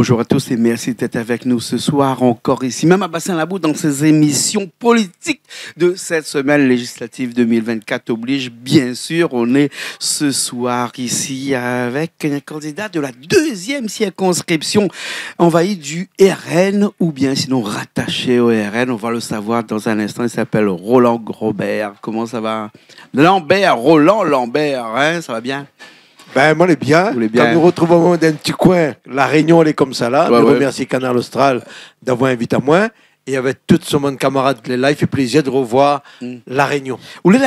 Bonjour à tous et merci d'être avec nous ce soir encore ici, même à Bassin-Labou, dans ces émissions politiques de cette semaine législative 2024 oblige. Bien sûr, on est ce soir ici avec un candidat de la deuxième circonscription envahi du RN ou bien sinon rattaché au RN. On va le savoir dans un instant. Il s'appelle Roland Grobert. Comment ça va? Roland Lambert, hein, ça va bien? Ben, moi, on est bien. Quand nous retrouvons dans un petit coin, la Réunion, elle est comme ça là. Je remercie Canal Austral d'avoir invité à moi. Et avec tout ce monde camarade là, il fait plaisir de revoir la Réunion. Vous êtes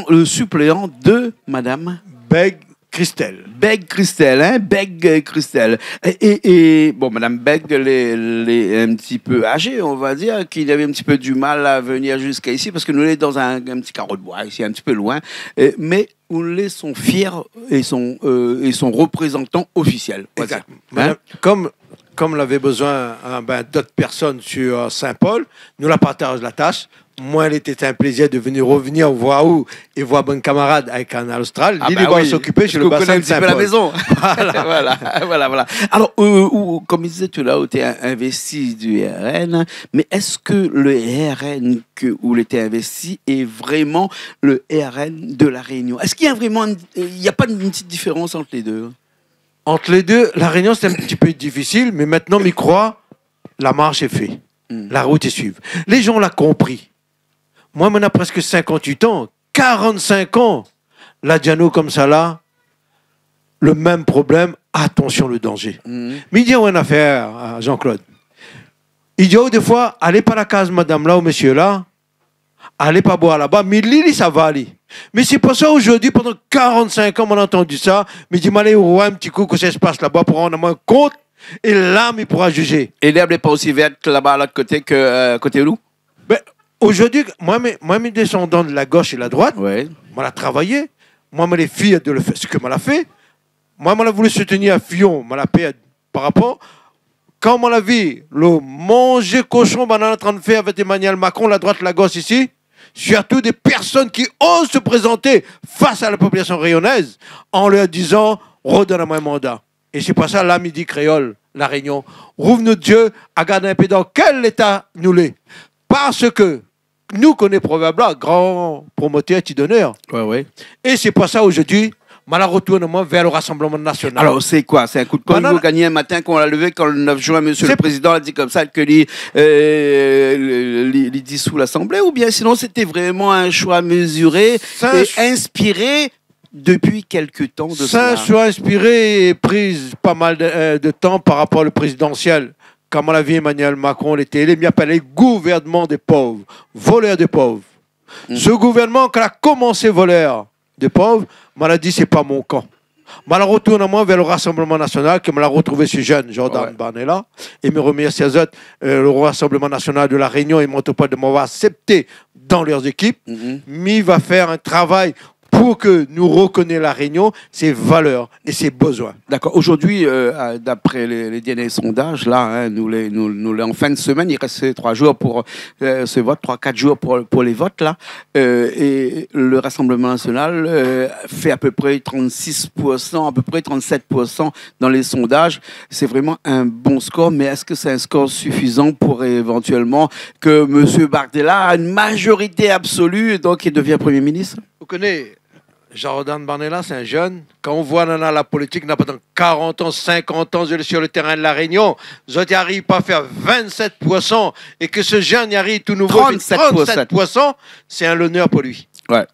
le suppléant de Madame Beg Christelle. Beg Christelle, hein? Beg Christelle. Et bon, Madame Beg, elle est un petit peu âgée, on va dire, qu'il avait un petit peu du mal à venir jusqu'à ici, parce que nous, on est dans un petit carreau de bois, ici, un petit peu loin. Mais où les sont fiers et sont représentants officiels. Exact. Hein? Comme l'avait besoin d'autres personnes sur Saint-Paul, nous la partageons la tâche. Moi, il était un plaisir de revenir voir où et voir bon camarade avec Canal Austral. Il va s'occuper sur le bassin de Saint-Paul. La maison. voilà. Alors, comme il disait tout là, tu es investi du RN, mais est-ce que le RN où il était investi est vraiment le RN de la Réunion? Est-ce qu'il y a vraiment, il n'y a pas une petite différence entre les deux? Entre les deux, la Réunion, c'est un petit peu difficile, mais maintenant, m'y croit, la marche est faite. La route est suivie. Les gens l'ont compris. Moi, on a presque 58 ans, 45 ans. La Diano comme ça là, le même problème, attention le danger. Mais il dit, on a une affaire à Jean-Claude. Il dit, des fois, allez pas à la case, madame là ou monsieur là, allez pas boire là-bas, mais Lili, ça va aller. Mais c'est pour ça aujourd'hui, pendant 45 ans, on a entendu ça, mais il dit, allez voir un petit coup que ça se passe là-bas pour rendre moins compte, et là, il pourra juger. Et l'herbe n'est pas aussi verte là-bas à l'autre côté que côté Loup? Ben, aujourd'hui, moi, mes descendants de la gauche et la droite, ouais. Moi, l'a travaillé. Moi, les filles de le faire, ce que moi l'a fait. Moi, l'a voulu soutenir à Fillon, moi l'a payé par rapport. Quand on l'a vu, le manger cochon, on est en train de faire avec Emmanuel Macron, la droite, la gauche ici, surtout des personnes qui osent se présenter face à la population rayonnaise en leur disant, redonne-moi un mandat. Et c'est pour ça, là, midi créole, la Réunion, rouvre-nous Dieu à garder un peu dans quel état nous l'est. Parce que nous connaissons probablement grand promoteur et donneur. Ouais. Et c'est pour ça aujourd'hui, mal retournement vers le Rassemblement national. Alors c'est quoi? C'est un coup de poing que vous gagnez un matin qu'on a levé quand le 9 juin, monsieur le président a dit comme ça que il dissout l'Assemblée, ou bien sinon c'était vraiment un choix mesuré et inspiré depuis quelques temps de ça? C'est un choix inspiré et pris pas mal de temps par rapport au présidentiel. Comme on l'a vu, Emmanuel Macron, il était élu, il appelé gouvernement des pauvres, voleur des pauvres. Ce gouvernement, quand il a commencé voleur des pauvres, m'a dit, c'est pas mon camp. M'a retournement vers le Rassemblement national, qui m'a retrouvé ce jeune, Jordan Barnella, et me remercie à eux, le Rassemblement national de la Réunion et Montopole de m'avoir accepté dans leurs équipes, mais il va faire un travail pour que nous reconnaissions la Réunion, ses valeurs et ses besoins. D'accord. Aujourd'hui, d'après les derniers sondages, là, hein, nous en fin de semaine, il reste 3 jours pour ce vote, 3-4 jours pour les votes, là. Et le Rassemblement national fait à peu près 36%, à peu près 37% dans les sondages. C'est vraiment un bon score, mais est-ce que c'est un score suffisant pour éventuellement que M. Bardella a une majorité absolue et donc il devient Premier ministre? Vous connaissez Jordan Barnella, c'est un jeune. Quand on voit la politique, n'a pas dans 40 ans, 50 ans sur le terrain de la Réunion, ils n'arrivent pas à faire 27%, et que ce jeune y arrive tout nouveau, 37%, c'est un honneur pour lui. Ouais.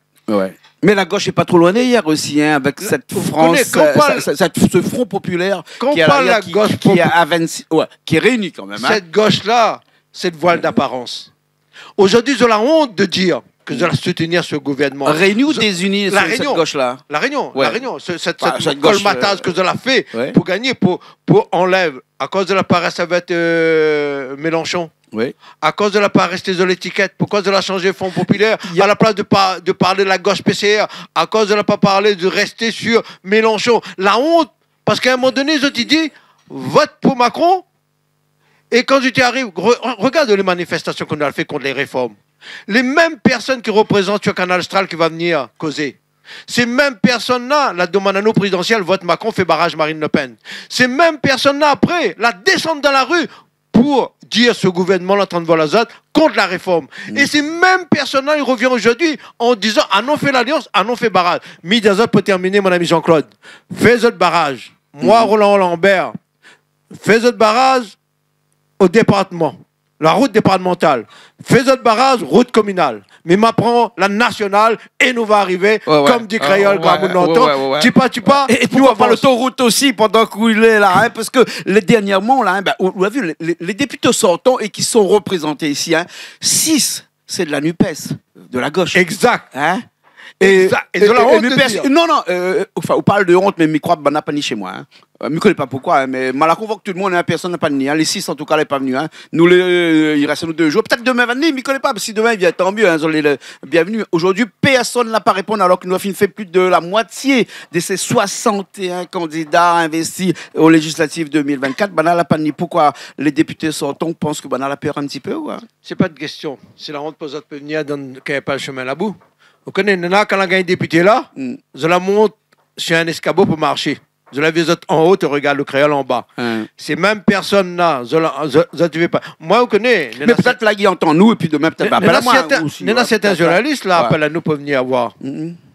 Mais la gauche n'est pas trop loin hier aussi, hein, avec cette France, ce front populaire qui est réuni quand même. Cette gauche-là, cette voile d'apparence. Aujourd'hui, ils ont la honte de dire que de soutenir ce gouvernement. Réunis ou désunis, cette gauche-là? La Réunion. Cette colmatage que de l'a fait pour gagner, pour enlèver, à cause de la paresse avec Mélenchon. Oui. À cause de la paresse de l'étiquette, pourquoi de la changer Fonds populaire à la place de parler de la gauche PCR, à cause de la pas parler de rester sur Mélenchon. La honte, parce qu'à un moment donné, ils ont dit, vote pour Macron. Et quand tu arrives, regarde les manifestations qu'on a fait contre les réformes. Les mêmes personnes qui représentent sur Canal Austral qui vont venir causer. Ces mêmes personnes-là, la demande à nos présidentielles, vote Macron, fait barrage Marine Le Pen. Ces mêmes personnes-là, après, la descendent dans la rue pour dire ce gouvernement-là en train de voir la ZAD contre la réforme. Et ces mêmes personnes-là, ils reviennent aujourd'hui en disant « Ah non, fait l'alliance, ah non, fait barrage ». Midazot peut terminer, mon ami Jean-Claude. Fais autre barrage. Moi, Roland Lambert, fais autre barrage au département. La route départementale. Fais autre barrage, route communale. Mais m'apprend la nationale et nous va arriver, comme dit Créole, tu pas. Et puis on parle l'autoroute aussi pendant qu'il est là, hein, parce que dernièrement, là, hein, on a vu les députés sortants et qui sont représentés ici, 6, c'est de la NUPES, de la gauche. Exact. Hein? Et de la honte. Non, enfin, on parle de honte, mais je crois que n'a pas ni chez moi. Hein. Je ne connais pas pourquoi, hein, mais mal à convoquer tout le monde, hein, personne n'a pas ni. Hein. Les 6, en tout cas, n'est pas venu. Hein. Nous, il reste nous 2 jours. Peut-être demain, va venir, mais je ne connais pas. Si demain, il vient, tant mieux. Hein, bienvenue. Aujourd'hui, personne n'a pas répondu, alors que nous avons fait plus de la moitié de ces 61 candidats investis aux législatives 2024. Ben, n'a pas ni pourquoi les députés sortants pensent que la peur un petit peu. Ouais. C'est pas de question. C'est la honte pour ça de venir quand il n'y a pas le chemin là-bout. Vous connaissez, quand on a gagné député là, je la monte sur un escabeau pour marcher. Je la visite en haut, tu regardes le créole en bas. Ces mêmes personnes-là, je ne vais pas. Moi, vous connaissez. Mais peut-être là, il entend nous, et puis demain, peut-être pas. Il y a certains journalistes là, appellent à nous pour venir voir.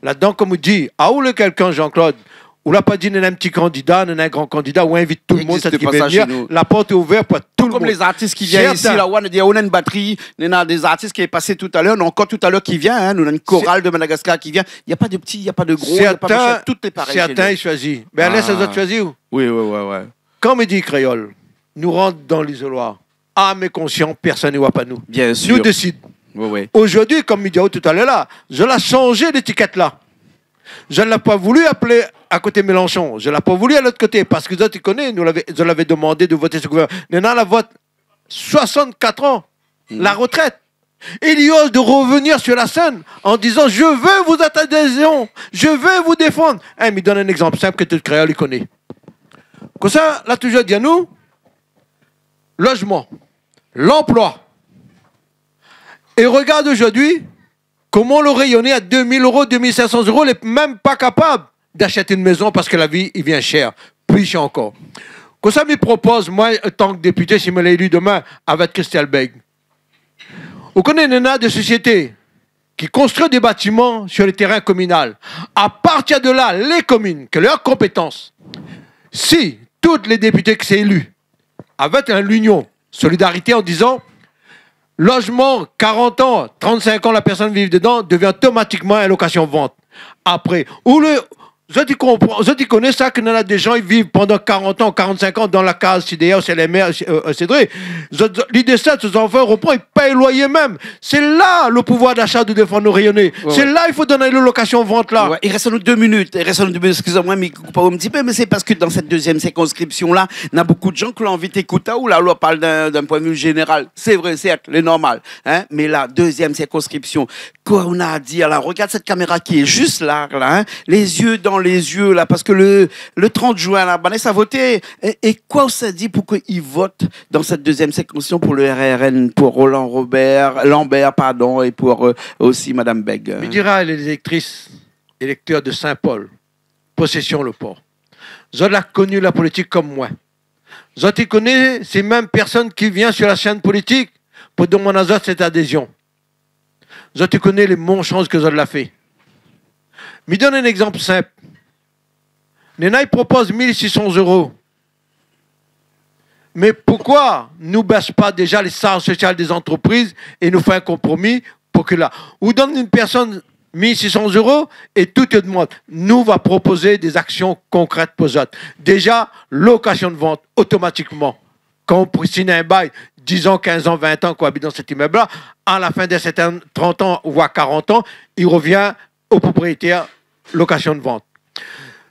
Là-dedans, comme vous dites, ah où le quelqu'un, Jean-Claude, on l'a pas dit, n'est un petit candidat, n'est un grand candidat, ou invite tout le monde, qui veut venir. La porte est ouverte pour tout le monde. Comme les artistes qui viennent ici, là, on a une batterie, on a des artistes qui est passé tout à l'heure, on a encore tout à l'heure qui vient, hein, nous avons une chorale de Madagascar qui vient. Il n'y a pas de petits, il n'y a pas de gros, il n'y a pas de chef, tout est pareil. Certains, ils choisissent. Ben, laisse les autres choisir. Oui. Quand me dit créole, nous rentre dans l'isoloir. Ah, mais conscient, personne ne voit pas nous. Bien sûr. Nous décidons. Oui. Aujourd'hui, comme me dit tout à l'heure là, je l'ai changé l'étiquette là. Je ne l'ai pas voulu appeler à côté Mélenchon. Je ne l'ai pas voulu à l'autre côté. Parce que tu connais, je l'avais demandé de voter ce gouvernement. Maintenant, la vote 64 ans, la retraite. Il ose de revenir sur la scène en disant « Je veux vous adhésion, je veux vous défendre ». Il me donne un exemple simple que tout le créole, il connaît. Comme ça, là, toujours dit à nous, logement, l'emploi. Et regarde aujourd'hui, comment le rayonner à 2000 euros, 2500 euros, il n'est même pas capable d'acheter une maison parce que la vie, il vient cher. Plus cher encore. Comme ça, me propose, moi, en tant que député, si je me l'ai élu demain, avec Christian Beg. Vous connaissez des sociétés qui construisent des bâtiments sur les terrains communaux. À partir de là, les communes, que leurs compétences, si tous les députés qui sont élus, avec l'union, solidarité en disant logement, 40 ans, 35 ans, la personne vit dedans, devient automatiquement une location-vente. Après, ou le... Je connais ça, que des gens ils vivent pendant 40 ans, 45 ans dans la case CDR, c'est les mères, c'est vrai. L'idée, c'est que ces enfants reprennent, ils payent le loyer même. C'est là le pouvoir d'achat de défendre nos rayonnés. C'est là il faut donner le location-vente là. Il reste nous 2 minutes. Excusez-moi, mais un petit peu, mais c'est parce que dans cette deuxième circonscription-là, il y a beaucoup de gens qui l'ont envie d'écouter, ou là, on parle d'un point de vue général. C'est vrai, certes, c'est normal. Hein? Mais la deuxième circonscription, quoi on a à dire là? Regarde cette caméra qui est juste là, hein? Les yeux dans les yeux là, parce que le 30 juin là, Vanessa a voté. Et quoi ça dit pour qu'ils votent dans cette deuxième circonscription pour le RRN, pour Roland Lambert, pardon, et pour aussi Madame Beg. Je dirais les électeurs de Saint-Paul, possession le port. Vous avez connu la politique comme moi. Vous avez connu ces mêmes personnes qui viennent sur la chaîne politique pour demander à cette adhésion. Vous avez connu les monts-chances que vous avez fait. Je donne un exemple simple. Nena, il propose 1600 euros. Mais pourquoi nous ne baisse pas déjà les charges sociales des entreprises et nous fait un compromis pour que là, ou donne une personne 1600 euros et tout te demande, nous va proposer des actions concrètes pour eux. Déjà, location de vente, automatiquement. Quand on signe un bail, 10 ans, 15 ans, 20 ans qu'on habite dans cet immeuble-là, à la fin de certains 30 ans, voire 40 ans, il revient au propriétaire location de vente.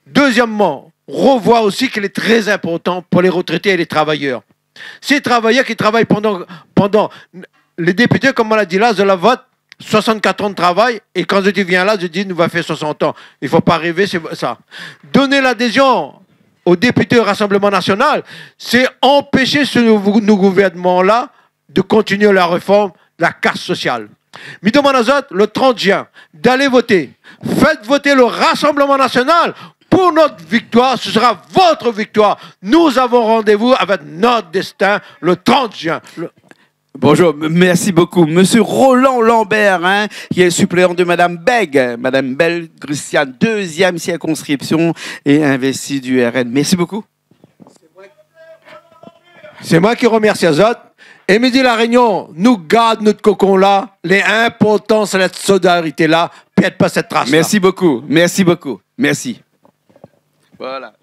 Deuxièmement, revoir aussi qu'il est très important pour les retraités et les travailleurs. Ces travailleurs qui travaillent pendant les députés, comme on l'a dit là, je la vote, 64 ans de travail, et quand je viens là, je dis, nous va faire 60 ans. Il ne faut pas rêver, c'est ça. Donner l'adhésion aux députés au Rassemblement national, c'est empêcher ce nouveau gouvernement-là de continuer la réforme de la casse sociale. Mais demande aux autres, le 30 juin, d'aller voter. Faites voter le Rassemblement national pour notre victoire. Ce sera votre victoire. Nous avons rendez-vous avec notre destin le 30 juin. Bonjour, merci beaucoup. Monsieur Roland Lambert, hein, qui est suppléant de Madame Beg. Madame Beg, Christiane, 2e circonscription et investi du RN. Merci beaucoup. C'est moi qui remercie Azot. Et me dit la Réunion, nous garde notre cocon là. Les importants, c'est cette solidarité là. Pète pas cette trace. Merci beaucoup. Merci beaucoup. Merci. Voilà.